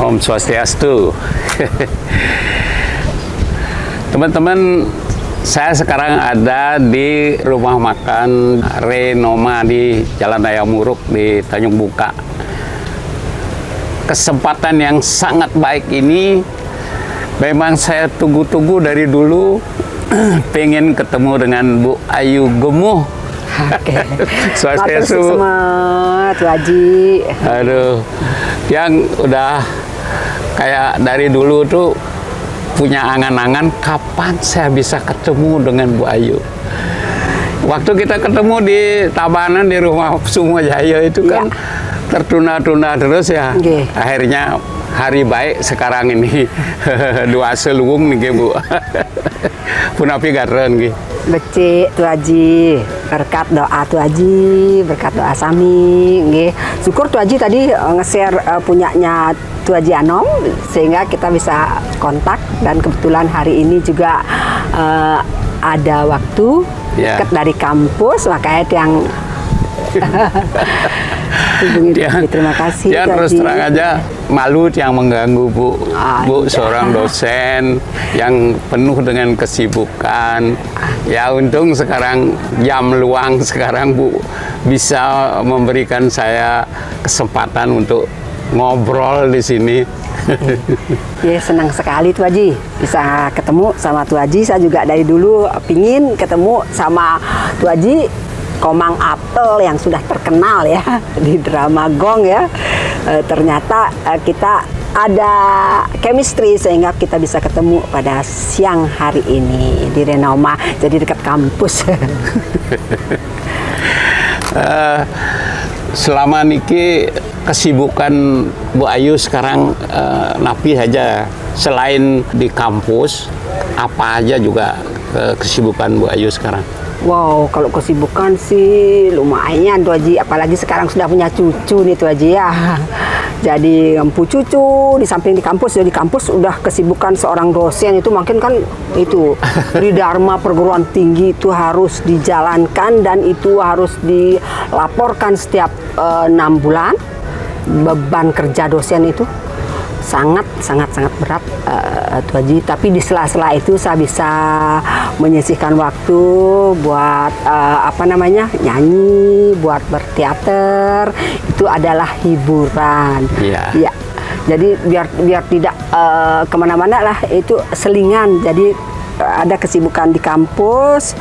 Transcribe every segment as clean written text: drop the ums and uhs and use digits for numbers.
Om Swastiastu. Teman-teman, saya sekarang ada di rumah makan Renoma di Jalan Raya Muruk di Tanjung Buka. Kesempatan yang sangat baik ini memang saya tunggu-tunggu dari dulu. Pengen ketemu dengan Bu Ayu Gemuh. Oke. Swastiastu. Semangat, Bu Haji. Aduh, yang udah kayak dari dulu tuh punya angan-angan kapan saya bisa ketemu dengan Bu Ayu. Waktu kita ketemu di Tabanan di rumah Sumo Jaya itu kan tertunda-tunda terus ya. Akhirnya hari baik sekarang ini dua seluung nih Bu. Punapi gaten nggih. Becik Tu Haji, berkat doa Tu Haji, berkat doa sami nggih. Syukur Tu Haji tadi nge-share punyanya Tu Haji Anom sehingga kita bisa kontak, dan kebetulan hari ini juga ada waktu dekat dari kampus, makanya yang terima kasih. Ya terus terang aja malu yang mengganggu Bu. Bu seorang dosen yang penuh dengan kesibukan. Ya untung sekarang jam luang sekarang Bu bisa memberikan saya kesempatan untuk ngobrol di sini. Ya senang sekali Tu Haji bisa ketemu sama Tu Haji. Saya juga dari dulu pingin ketemu sama Tu Haji Komang Apel yang sudah terkenal ya di drama Gong ya. Ternyata kita ada chemistry sehingga kita bisa ketemu pada siang hari ini di Renoma, jadi dekat kampus. Selama niki kesibukan Bu Ayu sekarang napi aja, selain di kampus apa aja juga kesibukan Bu Ayu sekarang? Wow, kalau kesibukan sih lumayan Tu Haji, apalagi sekarang sudah punya cucu nih Tu Haji ya. Jadi empu cucu di samping di kampus, jadi kampus udah kesibukan seorang dosen itu makin kan itu di Dharma perguruan tinggi itu harus dijalankan dan itu harus dilaporkan setiap 6 bulan. Beban kerja dosen itu sangat berat Tu Haji, tapi di sela-sela itu saya bisa menyisihkan waktu buat nyanyi, buat berteater, itu adalah hiburan. Ya. Jadi biar tidak kemana-mana lah, itu selingan. Jadi ada kesibukan di kampus,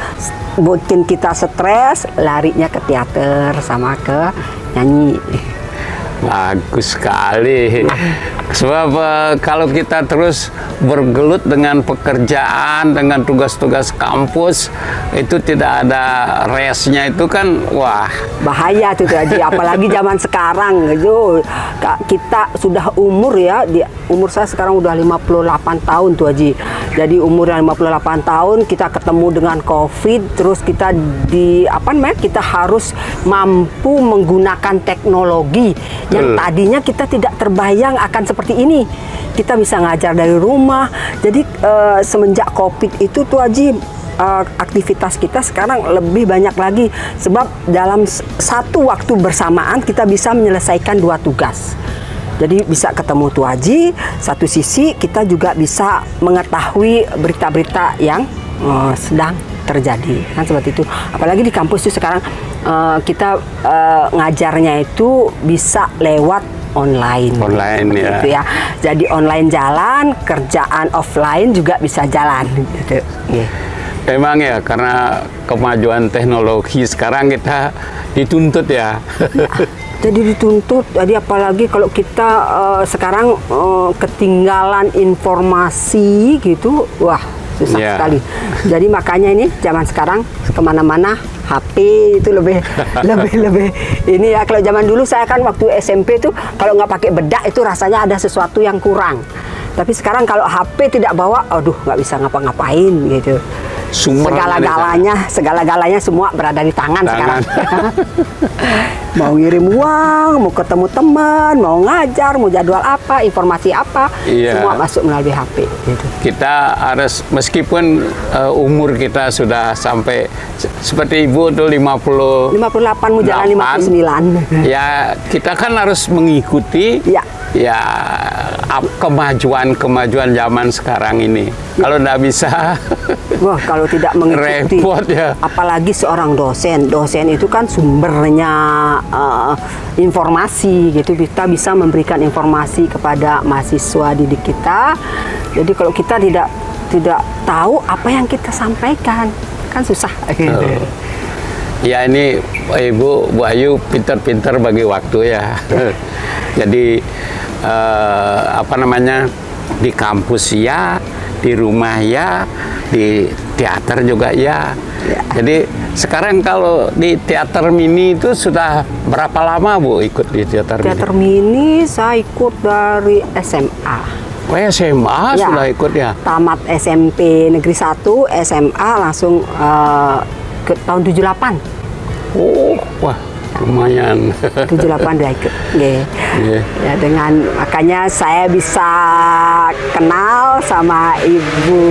bikin kita stres, larinya ke teater sama ke nyanyi. Bagus sekali. Sebab kalau kita terus bergelut dengan pekerjaan, dengan tugas-tugas kampus, itu tidak ada restnya, itu kan wah bahaya tuh Haji. Apalagi zaman sekarang itu kita sudah umur ya, umur saya sekarang udah 58 tahun tuh Haji. Jadi umur 58 tahun kita ketemu dengan COVID, terus kita kita harus mampu menggunakan teknologi yang tadinya kita tidak terbayang akan seperti ini. Kita bisa ngajar dari rumah. Jadi semenjak COVID itu tuh Haji, aktivitas kita sekarang lebih banyak lagi, sebab dalam satu waktu bersamaan kita bisa menyelesaikan 2 tugas. Jadi bisa ketemu Tu Haji, satu sisi kita juga bisa mengetahui berita-berita yang sedang terjadi, kan seperti itu. Apalagi di kampus itu sekarang kita ngajarnya itu bisa lewat online ya. Gitu ya. Jadi online jalan, kerjaan offline juga bisa jalan gitu. Memang ya, karena kemajuan teknologi sekarang kita dituntut ya. Jadi dituntut, jadi apalagi kalau kita sekarang ketinggalan informasi gitu, wah susah sekali. Jadi makanya ini zaman sekarang kemana-mana HP itu lebih ini ya. Kalau zaman dulu saya kan waktu SMP tuh kalau nggak pakai bedak itu rasanya ada sesuatu yang kurang. Tapi sekarang kalau HP tidak bawa, aduh nggak bisa ngapa-ngapain gitu. sumber segala-galanya semua berada di tangan. Tangan. Sekarang. Mau ngirim uang, mau ketemu teman, mau ngajar, mau jadwal apa, informasi apa, Iya. semua masuk melalui HP. Gitu. Kita harus, meskipun umur kita sudah sampai seperti ibu tuh 58 mau jalan 59. ya kita kan harus mengikuti Ya. kemajuan zaman sekarang ini. Kalau nggak bisa Wah, kalau tidak mengikuti, repot ya. apalagi seorang dosen. Dosen itu kan sumbernya informasi gitu. Kita bisa memberikan informasi kepada mahasiswa didik kita. Jadi kalau kita tidak tahu apa yang kita sampaikan, kan susah. Gitu. Ya ini Ibu Bu Ayu pinter-pinter bagi waktu ya. Jadi apa namanya, di kampus ya, di rumah ya, di teater juga ya. Jadi sekarang kalau di teater mini itu sudah berapa lama Bu ikut di teater mini? Teater mini saya ikut dari SMA. Oh ya, SMA Ya. sudah ikut ya? Tamat SMP Negeri 1, SMA langsung ke tahun 78. Oh, wah lumayan. 78 dia ikut. Nggih. Iya. Ya, makanya saya bisa kenal sama Ibu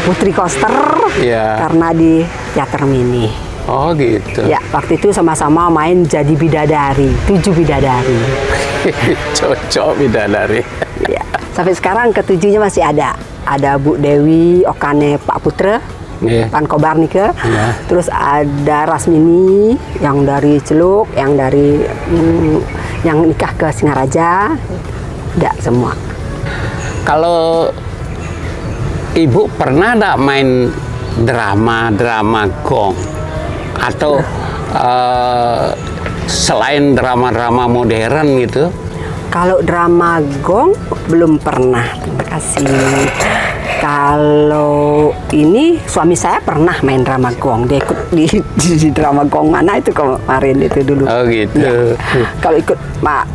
Putri Koster Iya. karena di teater mini. Oh gitu. Ya, waktu itu sama-sama main jadi bidadari, 7 bidadari. Cocok bidadari. Ya, sampai sekarang ketujuhnya masih ada. Ada Bu Dewi Okane Pak Putra, Iya. Pan Kobar Nike. Iya. Terus ada Rasmini yang dari Celuk, yang dari yang nikah ke Singaraja. Ada semua. Kalau Ibu pernah nggak main drama gong atau selain drama-drama modern gitu? Kalau drama gong belum pernah. Terima kasih. Kalau ini suami saya pernah main drama gong. Dia ikut di drama gong mana itu kemarin itu dulu. Oh gitu. Ya. Kalau ikut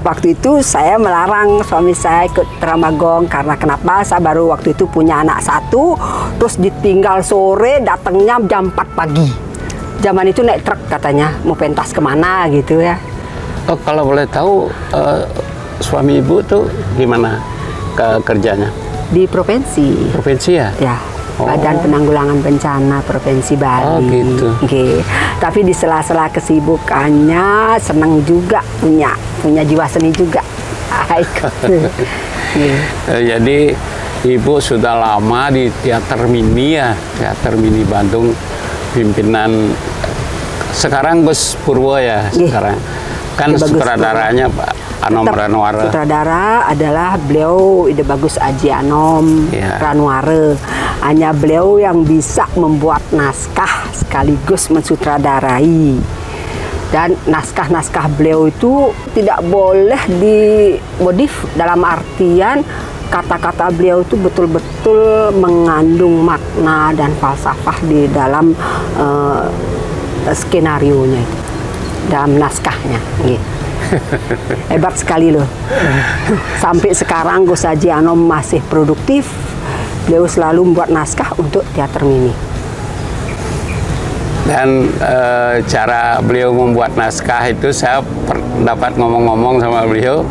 waktu itu saya melarang suami saya ikut drama gong karena kenapa? Saya baru waktu itu punya anak 1, terus ditinggal sore, datangnya jam 4 pagi. Zaman itu naik truk katanya, mau pentas kemana gitu ya. Oh, kalau boleh tahu suami Ibu tuh gimana kerjanya? Di provinsi. Provinsi ya? Ya, Oh. Badan Penanggulangan Bencana Provinsi Bali. Oh, gitu. Oke. Tapi di sela-sela kesibukannya senang juga punya jiwa seni juga. Jadi Ibu sudah lama di teater mini ya, teater mini Bandung, pimpinan sekarang Gus Purwo ya. Sekarang kan Bagus sutradaranya Pak Anom Tetap Ranwara. Sutradara adalah beliau Ide Bagus Aji Anom Ya. Ranwara. Hanya beliau yang bisa membuat naskah sekaligus mensutradarai. Dan naskah-naskah beliau itu tidak boleh dimodif, dalam artian kata-kata beliau itu betul-betul mengandung makna dan falsafah di dalam skenarionya itu, dalam naskahnya. Gitu. Hebat sekali loh. Sampai sekarang Gus Haji Anom masih produktif. Beliau selalu membuat naskah untuk teater mini. Dan cara beliau membuat naskah itu saya dapat ngomong-ngomong sama beliau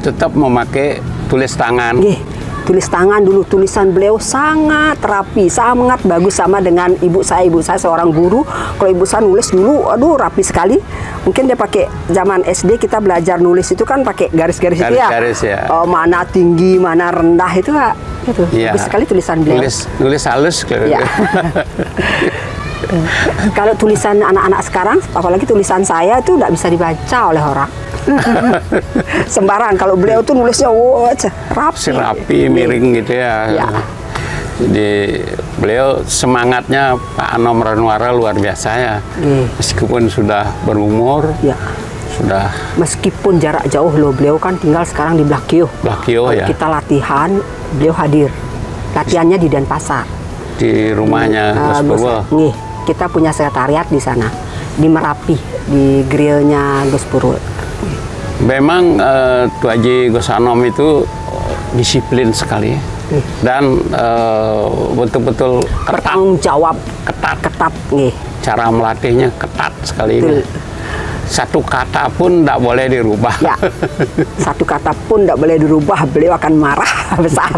tetap memakai tulis tangan. Nggih, tulis tangan dulu, tulisan beliau sangat rapi, sangat bagus sama dengan ibu saya. Ibu saya seorang guru. Kalau ibu saya nulis dulu, aduh rapi sekali. Mungkin dia pakai zaman SD kita belajar nulis itu kan pakai garis-garis itu ya. Garis-garis ya. Mana tinggi, mana rendah itu Kak. Itu Ya. bagus sekali tulisan beliau. Nulis halus. Ya. Kalau tulisan anak-anak sekarang, apalagi tulisan saya itu nggak bisa dibaca oleh orang. Sembarang. Kalau beliau tuh nulisnya rapi, miring gitu ya. Ya. Jadi beliau semangatnya Pak Anom Ranwara luar biasa ya. Meskipun sudah berumur, Ya. sudah Meskipun jarak jauh loh, beliau kan tinggal sekarang di Blakio. Blakio Kalau ya. kita latihan, beliau hadir. Latihannya di Denpasar. Di rumahnya Gus Purwo. Nih, kita punya sekretariat di sana, di Merapi, di grillnya Gus Purwo. Memang Tuan Haji Gus Anom itu disiplin sekali dan betul-betul Bertanggung jawab. ketat ketat. Ketat nggih. Cara melatihnya ketat sekali ini. Betul. Satu kata pun tidak boleh dirubah. Ya, satu kata pun tidak boleh dirubah, beliau akan marah besar.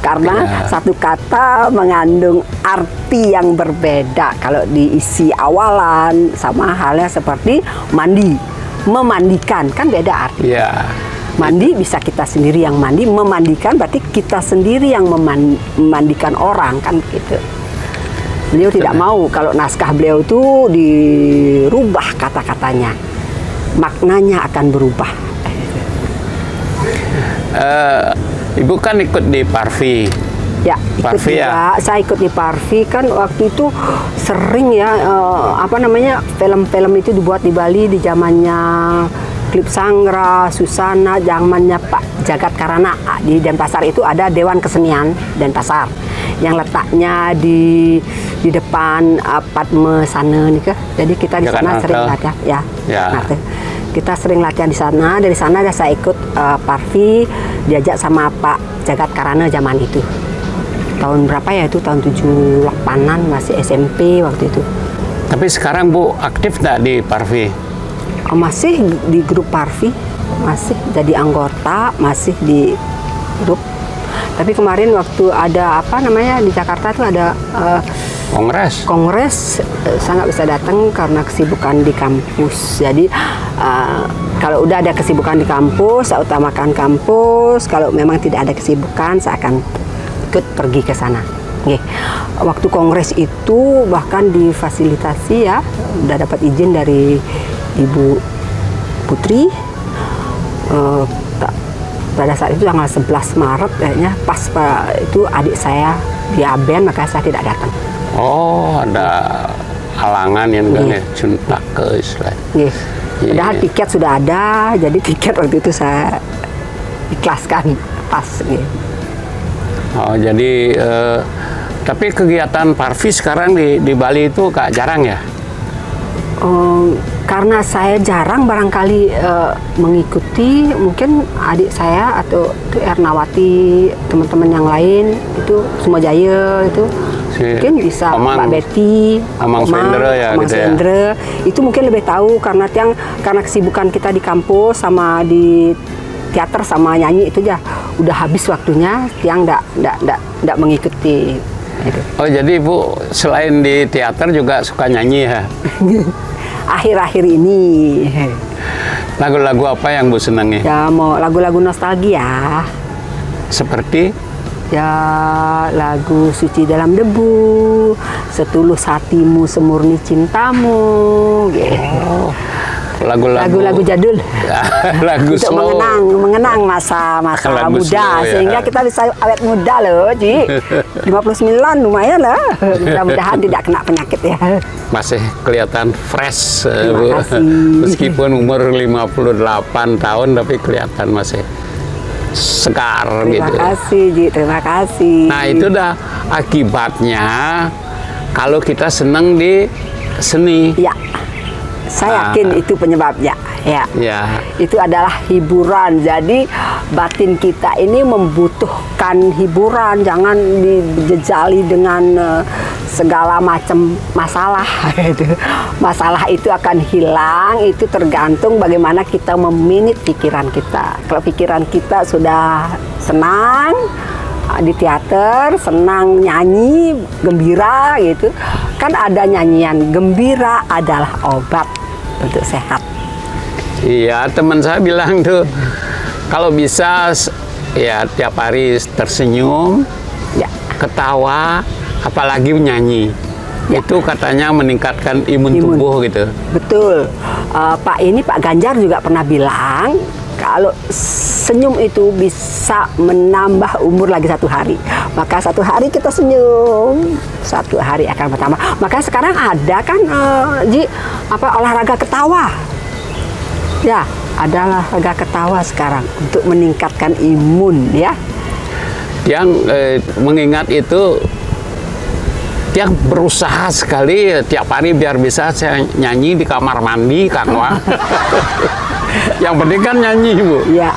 Karena Ya. satu kata mengandung arti yang berbeda. Kalau diisi awalan, sama halnya seperti mandi, memandikan, kan beda arti. Ya. Mandi bisa kita sendiri yang mandi, memandikan berarti kita sendiri yang memandikan orang, kan gitu. Beliau tidak mau kalau naskah beliau itu dirubah kata-katanya, maknanya akan berubah. Ibu kan ikut di Parvi. Ya, ikut Parvi ya? juga. Saya ikut di Parvi kan waktu itu sering ya film-film itu dibuat di Bali di zamannya Klip Sangra, Susana, zamannya Pak Jagat Karana. Di Denpasar itu ada Dewan Kesenian Denpasar yang letaknya di depan Padme sana nih ke. Jadi kita di sana sering latihan ya. Ya. Kita sering latihan di sana. Dari sana saya ikut Parvi diajak sama Pak Jagat Karana zaman itu. Tahun berapa ya itu? Tahun 78-an, masih SMP waktu itu. Tapi sekarang Bu aktif nggak di Parvi? Masih di grup Parvi, masih jadi anggota, masih di grup. Tapi kemarin waktu ada apa namanya di Jakarta tuh ada kongres, saya nggak bisa datang karena kesibukan di kampus. Jadi kalau udah ada kesibukan di kampus, saya utamakan kampus. Kalau memang tidak ada kesibukan, saya akan ikut pergi ke sana. Oke. Waktu kongres itu bahkan difasilitasi ya, udah dapat izin dari Ibu Putri. Pada saat itu tanggal 11 Maret kayaknya pas itu adik saya di Aben, maka saya tidak datang. Oh, ada halangan yang kan ya, juntak ke Israel. Padahal tiket sudah ada, jadi tiket waktu itu saya ikhlaskan pas. Oh, jadi tapi kegiatan Parvi sekarang di Bali itu gak jarang ya? Karena saya jarang barangkali mengikuti, mungkin adik saya atau itu Ernawati, teman-teman yang lain itu semua Jaya itu mungkin bisa Mbak Betty, Amang Swendra ya, Amang gitu Swendra, ya. itu mungkin lebih tahu karena kesibukan kita di kampus sama di teater sama nyanyi itu udah habis waktunya, Tiang ndak mengikuti. Gitu. Oh, jadi Bu selain di teater juga suka nyanyi ya? Akhir-akhir ini. Lagu-lagu apa yang Bu senangi? Ya mau lagu-lagu nostalgia. Seperti? Ya lagu Suci Dalam Debu, Setulus Hatimu Semurni Cintamu, gitu. Oh, lagu-lagu jadul. Lagu untuk slow. mengenang masa Lagu muda, slow, ya. sehingga kita bisa awet muda loh, Ji. 59 lumayan lah. Mudah-mudahan tidak kena penyakit ya. Masih kelihatan fresh, Terima Bu. kasih. Meskipun umur 58 tahun tapi kelihatan masih segar Terima gitu. kasih, Ji. Terima kasih. Nah, itu dah akibatnya kalau kita senang di seni. Ya, saya yakin itu penyebabnya. Ya. Ya. Itu adalah hiburan. Jadi batin kita ini membutuhkan hiburan, jangan dijejali dengan segala macam masalah. Masalah itu akan hilang, itu tergantung bagaimana kita meminit pikiran kita. Kalau pikiran kita sudah senang di teater, senang nyanyi, gembira gitu, kan ada nyanyian gembira adalah obat untuk sehat. Iya, teman saya bilang tuh kalau bisa ya tiap hari tersenyum, Ya. ketawa, apalagi nyanyi. Ya. Itu katanya meningkatkan imun tubuh gitu. Betul. Pak Ganjar juga pernah bilang kalau senyum itu bisa menambah umur lagi 1 hari. Maka 1 hari kita senyum, 1 hari akan bertambah. Maka sekarang ada kan olahraga ketawa. Ya, ada olahraga ketawa sekarang untuk meningkatkan imun ya. Yang mengingat itu, yang berusaha sekali tiap hari biar bisa saya nyanyi di kamar mandi kan, Wah. Yang penting kan nyanyi, Bu. Ya.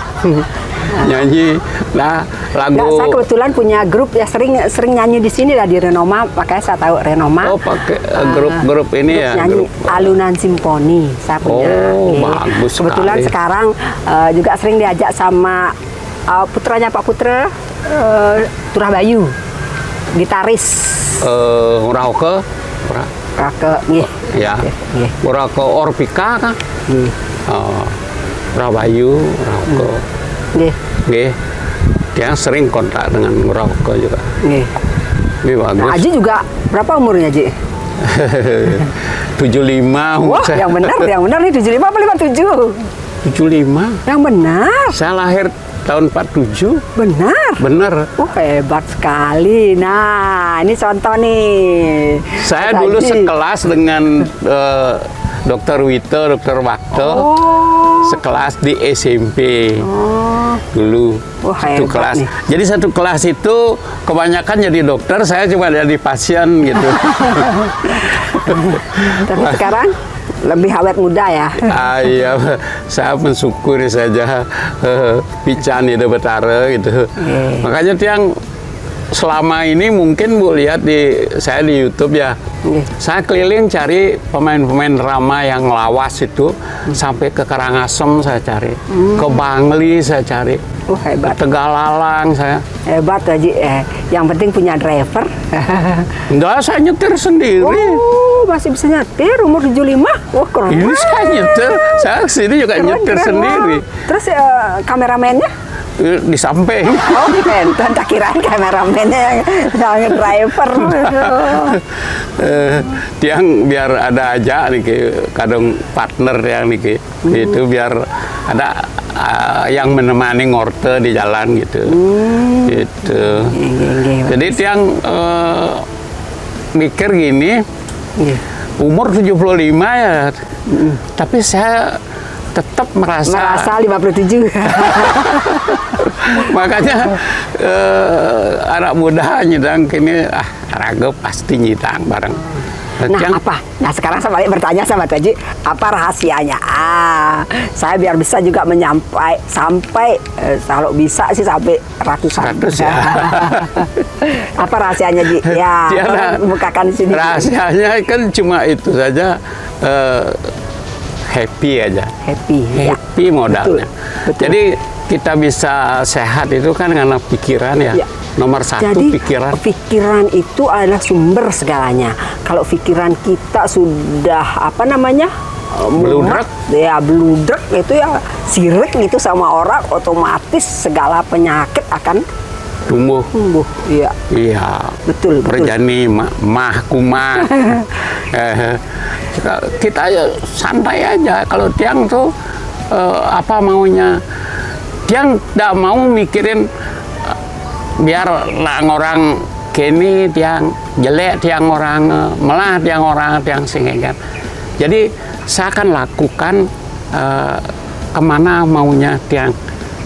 Nyanyi. Nah, lagu. Nggak, saya kebetulan punya grup ya, sering nyanyi di sini lah di Renoma, makanya saya tahu Renoma. Oh, pakai grup ini ya. Nyanyi Grup. Alunan Simponi saya punya. Oh, Nih. bagus Kebetulan sekali. sekarang juga sering diajak sama putranya Pak Putra, Turah Bayu, gitaris. Rauke, Rake, nggih. ya. Nggih. Rauke Orpika kan. Nggih. Rabayu, Rauke. Nggih. Nggih. Dia sering kontak dengan Rauke juga. Nggih. Ini bagus. Nah, Aji juga berapa umurnya, Ji? 75 Wah, yang benar nih 75 apa 57? 75. Yang benar. Saya lahir tahun 47. Benar. Bener. Hebat sekali. Nah, ini contoh nih. Saya Mas dulu Haji. sekelas dengan Dr. Wito, Dr. Wakto. Oh. Sekelas di SMP. Oh. Dulu Wah, satu hebat kelas. nih. Jadi satu kelas itu kebanyakan jadi dokter, saya cuma jadi pasien gitu. Tapi sekarang lebih awet muda ya. Iya, saya mensyukuri saja pican itu betara gitu. Makanya tiang selama ini mungkin Bu lihat saya di YouTube ya. Saya keliling cari pemain-pemain drama yang lawas itu sampai ke Karangasem saya cari, ke Bangli saya cari, Hebat. ke Tegalalang saya. Hebat Haji. Yang penting punya driver. Enggak, saya nyetir sendiri. Oh, masih bisa nyetir umur 75. Wah, keren. Ini saya nyetir, saya kesini juga Keren, nyetir keren, sendiri. wah. Terus kameramennya? Di samping. Oh, enten tak kirain kameramennya yang driver. Tiang biar ada aja nih kadang partner yang nih itu biar ada yang menemani ngorte di jalan gitu. Gitu. Jadi tiang mikir gini, umur 75 ya. Tapi saya tetap merasa 57. makanya anak muda nyidang kini raga pasti nyidang bareng. Nah, apa? Nah, sekarang saya balik bertanya sama Haji, apa rahasianya? Saya biar bisa juga sampai kalau bisa sih sampai ratusan. 100 ya. Apa rahasianya, Ji? Ya, bukakan di sini. Rahasianya kan cuma itu saja, happy aja. Happy. Happy modalnya. Betul. Jadi kita bisa sehat itu kan karena pikiran ya. Nomor satu Jadi, pikiran. pikiran itu adalah sumber segalanya. Kalau pikiran kita sudah Bludrek. Ya bludrek itu ya sirik gitu sama orang, otomatis segala penyakit akan Tumbuh. Iya. Iya. Betul. Perjani mah kumah. Kita aja santai aja. Kalau tiang tuh apa maunya, tiang tidak mau mikirin biar orang kini tiang jelek, tiang orang melah, tiang orang tiang singkat. Jadi saya akan lakukan kemana maunya tiang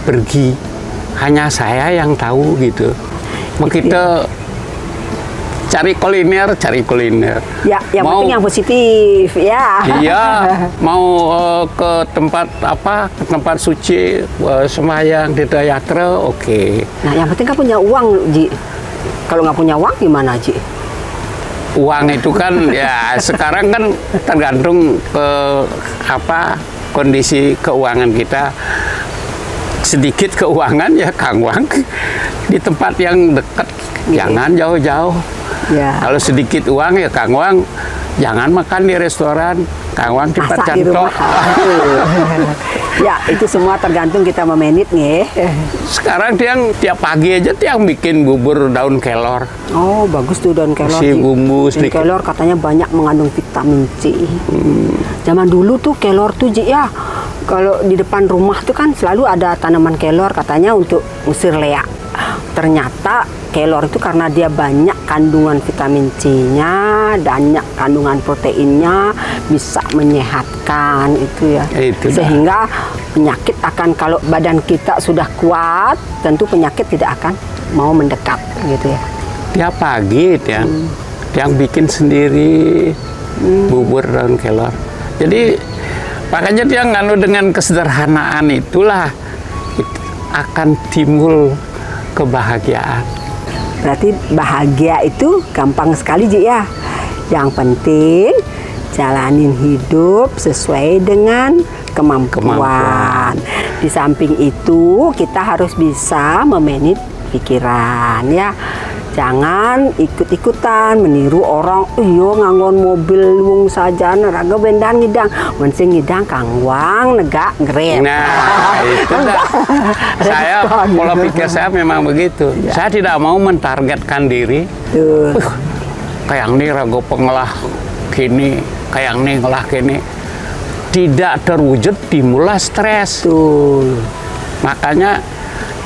pergi. Hanya saya yang tahu gitu. Begitu cari kuliner. Ya, yang penting yang positif ya. Iya, mau ke tempat ke tempat suci, sembahyang di yatra, oke. Nah, yang penting kan punya uang, Ji. Kalau nggak punya uang gimana, Ji? Uang itu kan ya sekarang kan tergantung ke kondisi keuangan kita. Sedikit keuangan ya Kang Wang di tempat yang dekat, jangan jauh-jauh. Ya. Kalau sedikit uang ya Kang Wang jangan makan di restoran, Kang Wang cepat Masak di cantok. rumah. Ya, itu semua tergantung kita memanage nih. Sekarang tiap pagi aja tiang bikin bubur daun kelor. Oh, bagus tuh daun kelor. Si Ji. bumbu Daun sedikit. kelor katanya banyak mengandung vitamin C. Zaman dulu tuh kelor tuh, Ji, ya. Kalau di depan rumah tuh kan selalu ada tanaman kelor katanya untuk ngusir leak. Ternyata kelor itu karena dia banyak kandungan vitamin C-nya, banyak kandungan proteinnya, bisa menyehatkan itu ya. Itu Sehingga penyakit akan, kalau badan kita sudah kuat, tentu penyakit tidak akan mau mendekat gitu ya. Tiap pagi tiang bikin sendiri bubur daun kelor. Jadi makanya tiang dengan kesederhanaan itulah akan timbul kebahagiaan. Berarti bahagia itu gampang sekali Ji ya. Yang penting jalanin hidup sesuai dengan kemampuan. Di samping itu kita harus bisa memanage pikiran ya. Jangan ikut-ikutan meniru orang, iyo nganggon mobil wong saja raga bendan ngidang, mensing ngidang kangwang negak grab. Nah, itu dah. Saya pola pikir saya memang begitu. Ya. Saya tidak mau mentargetkan diri. Tuh. Kayak ini rago pengelah kini, kayak ini ngolah kini. Tidak terwujud timbullah stres. Tuh. Makanya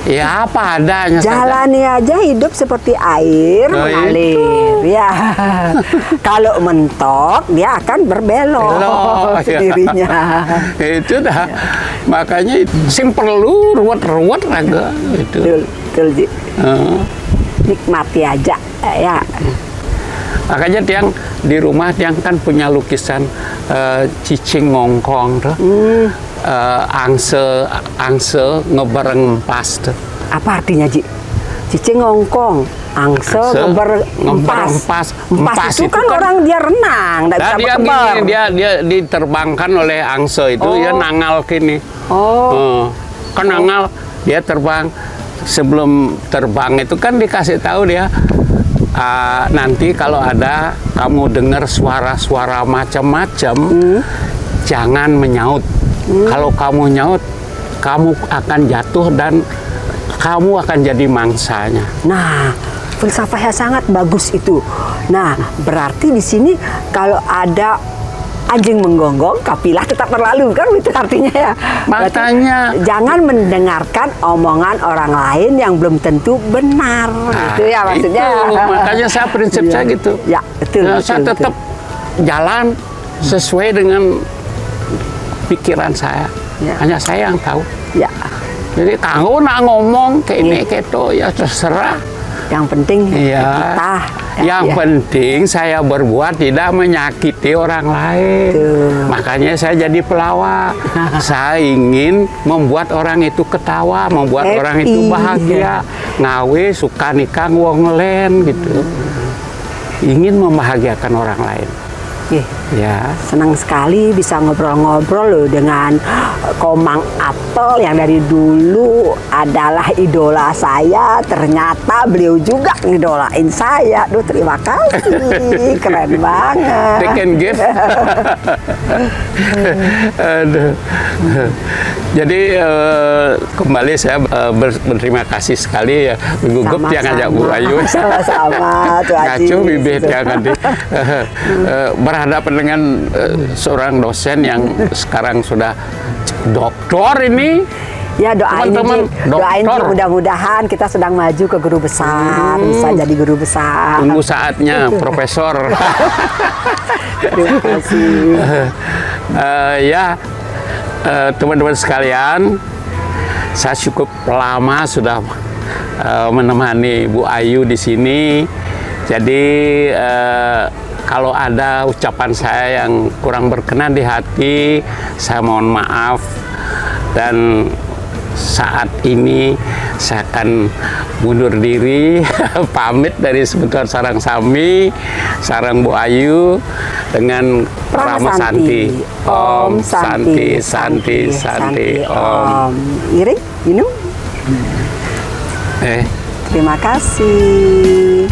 ya apa adanya saja. Jalani aja hidup seperti air Oh, mengalir ya. Kalau mentok dia akan berbelok Belok, ya. sendirinya. Itu dah. Makanya sing perlu ruwet-ruwet raga itu. Betul Ji. Nikmati aja ya. Makanya tiang di rumah tiang kan punya lukisan cicing ngongkong tuh. Angse ngebereng empas tuh. Apa artinya Ji? Cicing ngongkong, angse ngeber empas. Empas itu kan orang dia renang, nggak bisa dia berkembar. gini, dia diterbangkan oleh angse itu, ya nangal kini. Kan nangal dia terbang. Sebelum terbang itu kan dikasih tahu dia, nanti kalau ada kamu dengar suara-suara macam-macam, jangan menyaut. Kalau kamu nyaut, kamu akan jatuh dan kamu akan jadi mangsanya. Nah, filsafahnya sangat bagus itu. Nah, berarti di sini kalau ada anjing menggonggong, kapilah tetap berlalu, kan itu artinya ya. Berarti Makanya jangan mendengarkan omongan orang lain yang belum tentu benar, gitu ya maksudnya. Itu, makanya saya prinsip saya gitu. Ya, betul. Nah, betul, saya tetap jalan sesuai dengan pikiran saya. Ya. Hanya saya yang tahu. Ya, Jadi kanggo nak ngomong kayak ini keto ya terserah. yang penting Iya. kita. Yang ya. penting saya berbuat tidak menyakiti orang lain. Betul. Makanya saya jadi pelawak. Saya ingin membuat orang itu ketawa, membuat Happy. orang itu bahagia. Ngawe suka nikah wong len gitu. Ingin membahagiakan orang lain. Ya. Senang sekali bisa ngobrol-ngobrol loh dengan Komang Apel yang dari dulu adalah idola saya. Ternyata beliau juga ngidolain saya. Duh, terima kasih. Keren banget. Take and give. Aduh. Jadi kembali saya berterima kasih sekali ya gugup yang ngajak Bu Ayu. Sama-sama, Tuh Haji. Ngacu bibit ya nanti berhadapan dengan seorang dosen yang sekarang sudah doktor ini. Ya doain Teman-teman, Ji. Doain Ji, doktor. mudah-mudahan kita sedang maju ke guru besar, bisa jadi guru besar. Tunggu saatnya profesor. Terima kasih. Ya, teman-teman sekalian, saya cukup lama sudah menemani Bu Ayu di sini. Jadi kalau ada ucapan saya yang kurang berkenan di hati, saya mohon maaf. Dan saat ini saya akan mundur diri, pamit dari sebentar Sarang Sami, Sarang Bu Ayu dengan Rama Santi. Om Santi, Santi, Santi, Om. Iring, minum. Eh. Terima kasih.